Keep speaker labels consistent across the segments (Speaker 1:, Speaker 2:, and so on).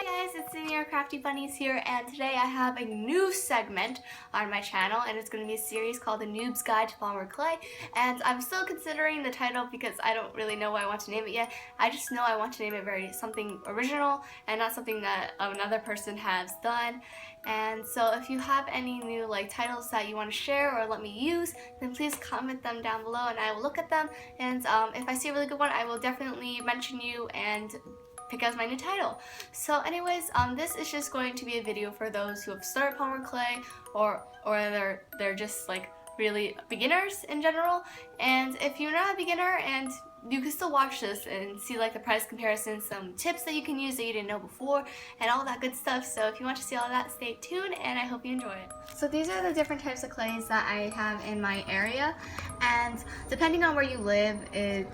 Speaker 1: Hi guys, it's Senior Crafty Bunnies here, and today I have a new segment on my channel, and it's going to be a series called The Noob's Guide to Polymer Clay. And I'm still considering the title because I don't really know what I want to name it yet. I just know I want to name it something original and not something that another person has done. And so if you have any new titles that you want to share or let me use, then please comment them down below and I will look at them. And if I see a really good one, I will definitely mention you and pick as my new title. So anyways, this is just going to be a video for those who have started polymer clay or they're just really beginners in general. And if you're not a beginner, and you can still watch this and see the price comparison, some tips that you can use that you didn't know before, and all that good stuff. So if you want to see all that, stay tuned and I hope you enjoy it. So these are the different types of clays that I have in my area, and depending on where you live, it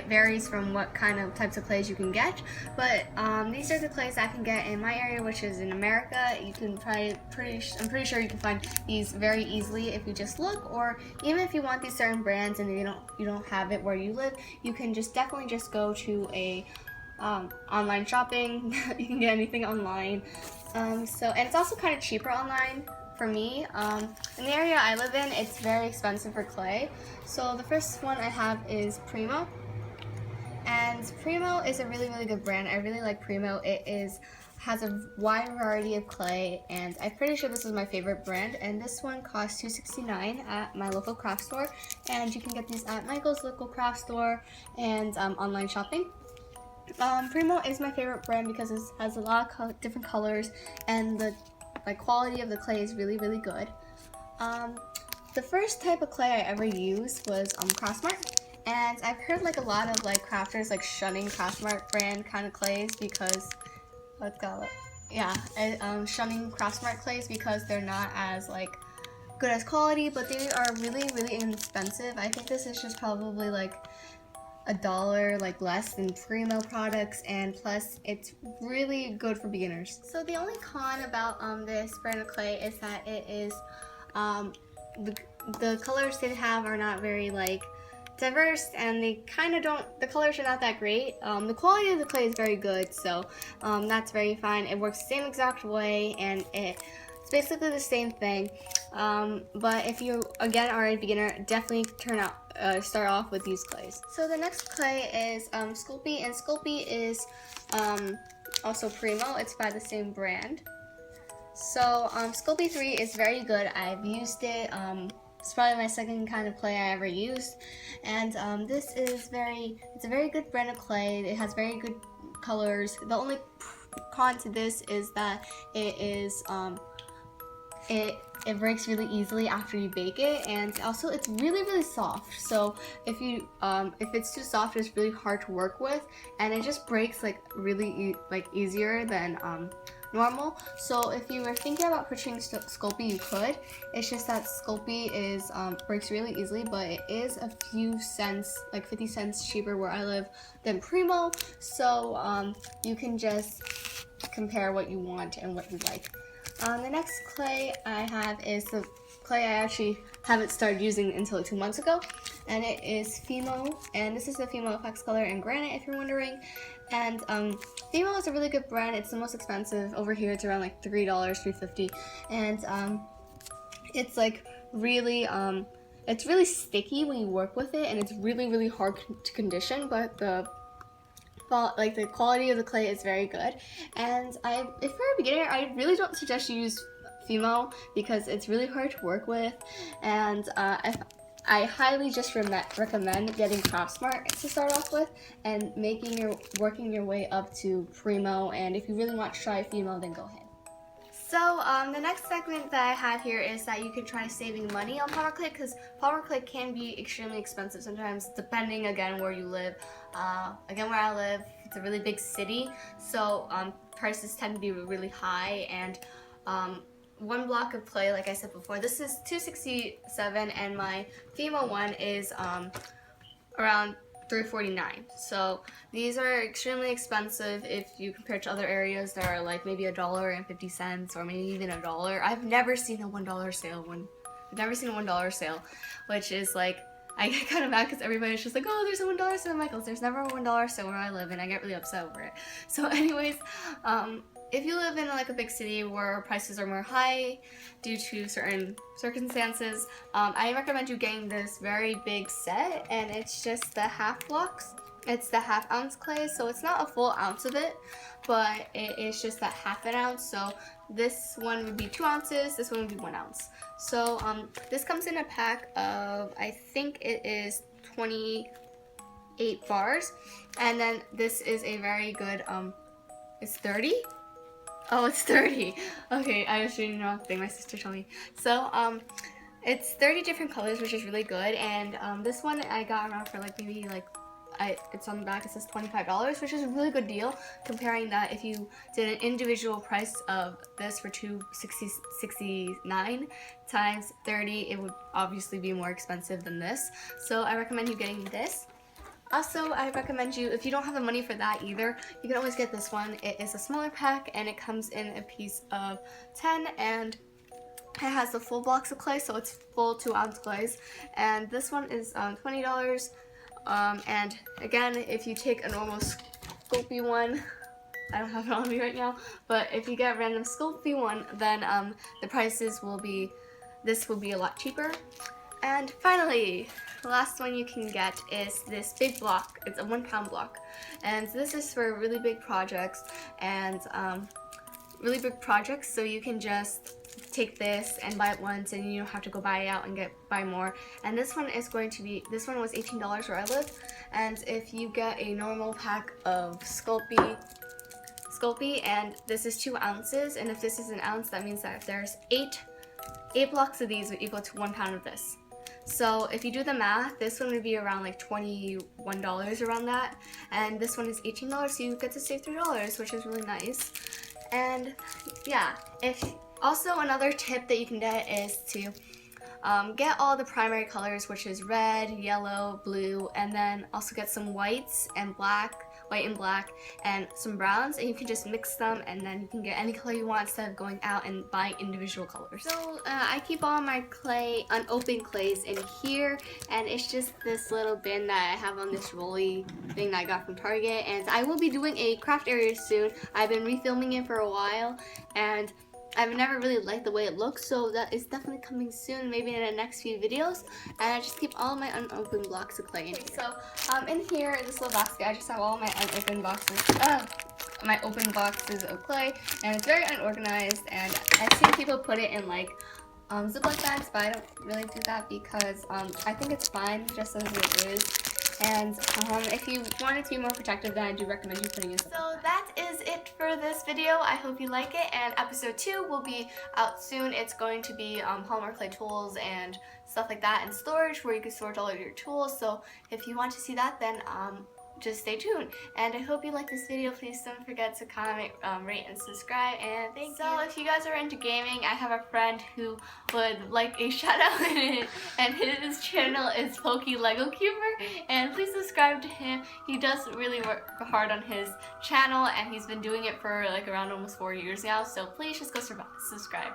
Speaker 1: varies from what kind of types of clays you can get. But these are the clays I can get in my area, which is in America. You can I'm pretty sure you can find these very easily if you just look, or even if you want these certain brands and you don't have it where you live, you can definitely just go to a online shopping. You can get anything online. And it's also kind of cheaper online. For me, in the area I live in, it's very expensive for clay. So the first one I have is Primo. And Primo is a really good brand. I really like Primo. It has a wide variety of clay, and I'm pretty sure this is my favorite brand. And this one costs $2.69 at my local craft store, and you can get these at Michael's local craft store and online shopping. Primo is my favorite brand because it has a lot of different colors, and the quality of the clay is really good. The first type of clay I ever used was Craftsmart. And I've heard a lot of crafters shunning Craftsmart brand kind of clays because shunning Craftsmart clays because they're not as good as quality, but they are really inexpensive. I think this is just probably $1 less than Primo products, and plus it's really good for beginners. So the only con about this brand of clay is that it is the colors they have are not very diverse, and the colors are not that great. The quality of the clay is very good, so that's very fine. It works the same exact way, and it's basically the same thing. But if you again are a beginner, definitely start off with these clays. So the next clay is Sculpey, and Sculpey is also Primo. It's by the same brand. So Sculpey 3 is very good. I've used it. It's probably my second kind of clay I ever used, and this is it's a very good brand of clay. It has very good colors. The only con to this is that it is it breaks really easily after you bake it, and also it's really soft. So if it's too soft, it's really hard to work with, and it just breaks really easier than normal. So if you were thinking about purchasing Sculpey, you could. It's just that Sculpey breaks really easily, but it is a few cents, 50 cents cheaper where I live than Primo. So you can just compare what you want and what you like. The next clay I have is the clay I actually haven't started using until 2 months ago, and it is Fimo, and this is the Fimo FX color in granite, if you're wondering. And Fimo is a really good brand. It's the most expensive over here. It's around $3, $3.50, and it's it's really sticky when you work with it, and it's really hard to condition, but the quality of the clay is very good. And if you're a beginner, I really don't suggest you use Fimo because it's really hard to work with, and I highly just recommend getting Craftsmart to start off with, and working your way up to Primo. And if you really want to try Fimo, then go ahead. So the next segment that I have here is that you can try saving money on polymer clay, because polymer clay can be extremely expensive sometimes, depending again where you live. Again, where I live, it's a really big city, so prices tend to be really high, and one block of clay, like I said before, this is $2.67, and my Fimo one is around $3.49. So these are extremely expensive if you compare to other areas that are maybe $1.50 or maybe even $1. I've never seen a $1 sale. I've never seen a $1 sale, which is I I get kind of mad because everybody's just like, oh, there's a $1 sale at Michael's. There's never a $1 sale where I live, and I get really upset over it. So anyways, if you live in like a big city where prices are more high due to certain circumstances, I recommend you getting this very big set, and it's just the half blocks. It's the ½ ounce clay, so it's not a full ounce of it, but it is just that ½ ounce. So this one would be 2 ounces, this one would be 1 ounce. So this comes in a pack of, I think it is 28 bars, and then this is a very good, it's 30? Oh, it's 30. Okay, I was reading the wrong thing, my sister told me. So it's 30 different colors, which is really good, and this one I got around for like maybe like, it's on the back, it says $25, which is a really good deal, comparing that if you did an individual price of this for $269 times 30, it would obviously be more expensive than this. So I recommend you getting this. Also, I recommend you, if you don't have the money for that either, you can always get this one. It is a smaller pack, and it comes in a piece of 10, and it has the full blocks of clay, so it's full 2 ounce clays. And this one is $20. And again, if you take a normal Sculpey one, I don't have it on me right now, but if you get a random Sculpey one, then the prices will be, this will be a lot cheaper. And finally, the last one you can get is this big block. It's a 1 pound block, and this is for really big projects, and so you can just take this and buy it once, and you don't have to go buy it out and buy more. And this one is going to be, this one was $18 where I live, and if you get a normal pack of Sculpey, and this is 2 ounces, and if this is 1 ounce, that means that if there's 8 blocks of these would equal to 1 pound of this. So if you do the math, this one would be around like $21 around that, and this one is $18, so you get to save $3, which is really nice. And yeah, also another tip that you can get is to get all the primary colors, which is red, yellow, blue, and then also get some whites and black, white and black, and some browns, and you can just mix them, and then you can get any color you want instead of going out and buying individual colors. So I keep all my clay, unopened clays in here, and it's just this little bin that I have on this rolly thing that I got from Target, and I will be doing a craft area soon. I've been refilming it for a while, and I've never really liked the way it looks, so that is definitely coming soon, maybe in the next few videos. And I just keep all my unopened blocks of clay in here. So in here, in this little basket, I just have all my unopened boxes, my open boxes of clay, and it's very unorganized, and I've seen people put it in like Ziploc bags, but I don't really do that because I think it's fine just as it is. And if you want it to be more protective, then I do recommend you putting it. So that is it for this video. I hope you like it, and episode 2 will be out soon. It's going to be Polymer clay tools and stuff like that, and storage where you can store all of your tools. So if you want to see that, then just stay tuned. And I hope you like this video. Please don't forget to comment, rate, and subscribe. And thank you. So if you guys are into gaming, I have a friend who would like a shout out in it, and his channel is Pokelegocuber, and please subscribe to him. He does really work hard on his channel, and he's been doing it for like around almost 4 years now, so please just go subscribe.